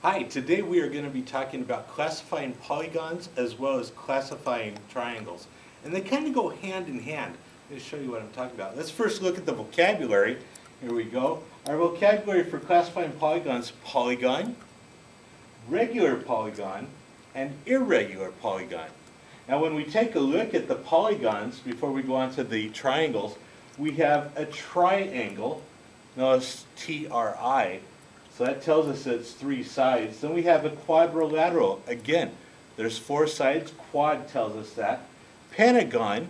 Hi, today we are going to be talking about classifying polygons as well as classifying triangles. And they kind of go hand in hand. Let me show you what I'm talking about. Let's first look at the vocabulary. Here we go. Our vocabulary for classifying polygons: polygon, regular polygon, and irregular polygon. Now when we take a look at the polygons, before we go on to the triangles, we have a triangle. Notice TRI. So that tells us that it's 3 sides. Then we have a quadrilateral. Again, there's 4 sides. Quad tells us that. Pentagon.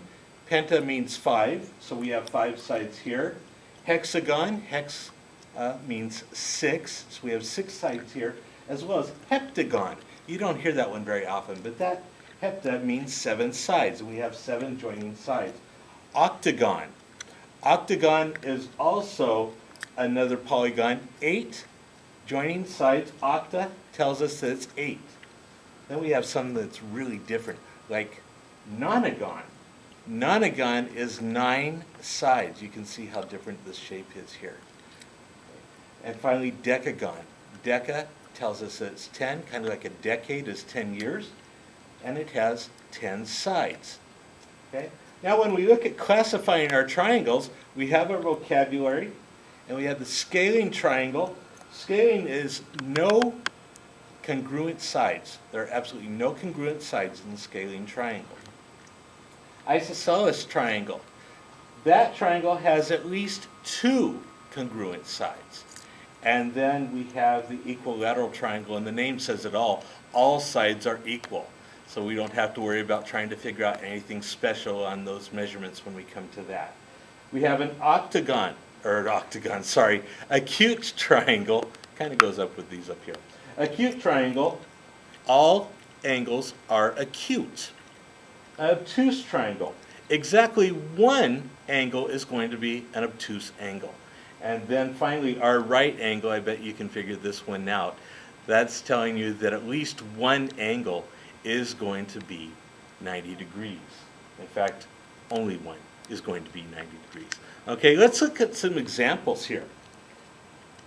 Penta means 5, so we have 5 sides here. Hexagon. Hex means 6, so we have 6 sides here. As well as heptagon. You don't hear that one very often, but that hepta means 7 sides, and we have 7 joining sides. Octagon. Octagon is also another polygon. 8 joining sides. Octa tells us that it's 8. Then we have something that's really different, like nonagon. Nonagon is 9 sides. You can see how different this shape is here. And finally, decagon. Deca tells us that it's 10, kind of like a decade is 10 years, and it has 10 sides. Okay? Now when we look at classifying our triangles, we have our vocabulary, and we have the scaling triangle. Scaling is no congruent sides. There are absolutely no congruent sides in the scaling triangle. Isosceles triangle. That triangle has at least 2 congruent sides. And then we have the equilateral triangle, and the name says it all. All sides are equal. So we don't have to worry about trying to figure out anything special on those measurements when we come to that. We have an acute triangle. Kind of goes up with these up here. Acute triangle, all angles are acute. Obtuse triangle, exactly one angle is going to be an obtuse angle. And then finally our right angle, I bet you can figure this one out. That's telling you that at least one angle is going to be 90 degrees. In fact, only one is going to be 90 degrees. Okay, let's look at some examples here.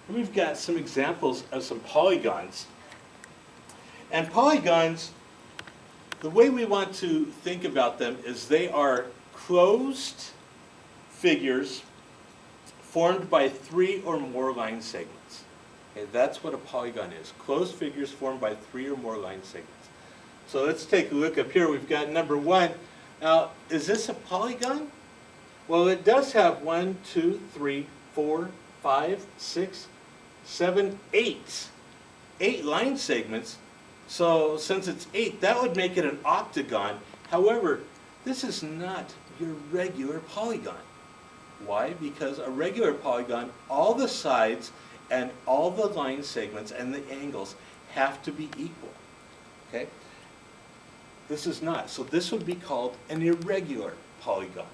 We've got some examples of some polygons. And polygons, the way we want to think about them is they are closed figures formed by 3 or more line segments. Okay, that's what a polygon is. Closed figures formed by 3 or more line segments. So let's take a look up here. We've got number 1. Now, is this a polygon? Well, it does have 1, 2, 3, 4, 5, 6, 7, 8. 8 line segments. So since it's 8, that would make it an octagon. However, this is not your regular polygon. Why? Because a regular polygon, all the sides and all the line segments and the angles have to be equal. Okay? This is not. So this would be called an irregular polygon.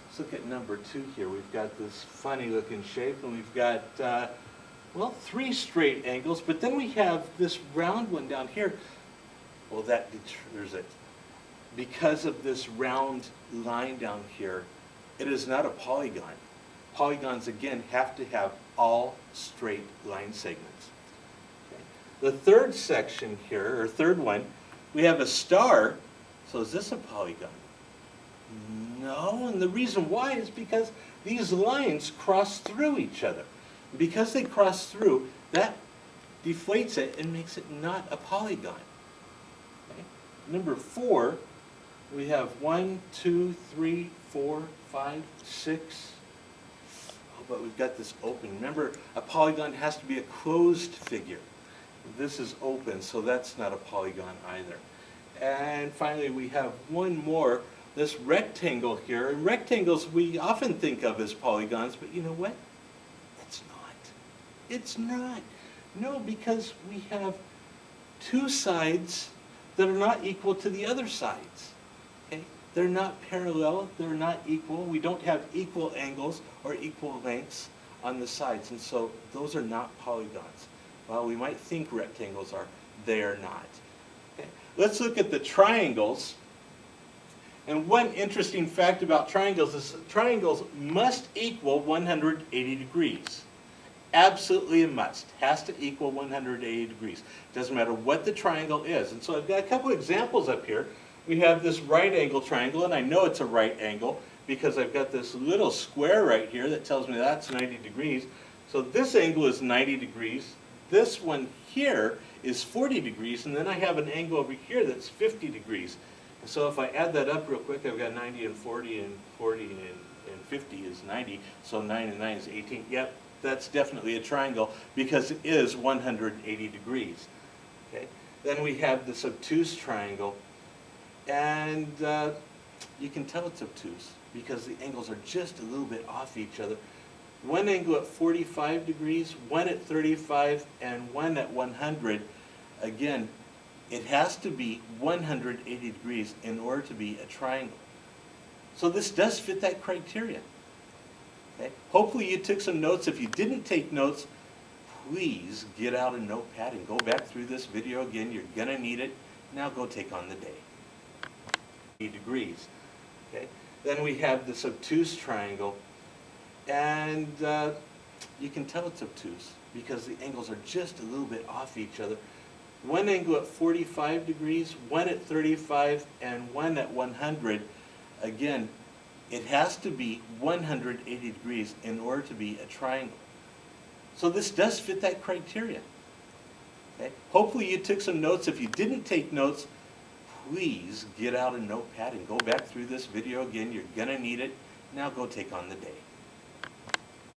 Let's look at number 2 here. We've got this funny looking shape, and we've got, well, 3 straight angles, but then we have this round one down here. Well, that deters it. Because of this round line down here, it is not a polygon. Polygons, again, have to have all straight line segments. Okay. The third section here, or third one, we have a star. So is this a polygon? No, and the reason why is because these lines cross through each other. Because they cross through, that deflates it and makes it not a polygon. Okay. Number 4, we have 1, 2, 3, 4, 5, 6. Oh, but we've got this open. Remember, a polygon has to be a closed figure. This is open, so that's not a polygon either. And finally, we have one more. This rectangle here. And rectangles we often think of as polygons, but you know what? It's not. It's not. No, because we have 2 sides that are not equal to the other sides. Okay? They're not parallel. They're not equal. We don't have equal angles or equal lengths on the sides, and so those are not polygons. Well, we might think rectangles are. They are not. Okay? Let's look at the triangles. And one interesting fact about triangles is that triangles must equal 180 degrees. Absolutely a must. Has to equal 180 degrees. Doesn't matter what the triangle is. And so I've got a couple examples up here. We have this right angle triangle, and I know it's a right angle because I've got this little square right here that tells me that's 90 degrees. So this angle is 90 degrees. This one here is 40 degrees, and then I have an angle over here that's 50 degrees. And so if I add that up real quick, I've got 90 and 40 and 40 and 50 is 90. So 9 and 9 is 18. Yep. That's definitely a triangle because it is 180 degrees. Okay? Then we have this obtuse triangle, and you can tell it's obtuse because the angles are just a little bit off each other. One angle at 45 degrees, one at 35, and one at 100. Again, it has to be 180 degrees in order to be a triangle. So this does fit that criteria. Okay. Hopefully you took some notes. If you didn't take notes, please get out a notepad and go back through this video again. You're going to need it. Now go take on the day. 80 degrees. Okay. Then we have this obtuse triangle, and you can tell it's obtuse because the angles are just a little bit off each other. One angle at 45 degrees, one at 35, and one at 100. Again, it has to be 180 degrees in order to be a triangle. So this does fit that criteria. Okay. Hopefully you took some notes. If you didn't take notes, please get out a notepad and go back through this video again. You're going to need it. Now go take on the day.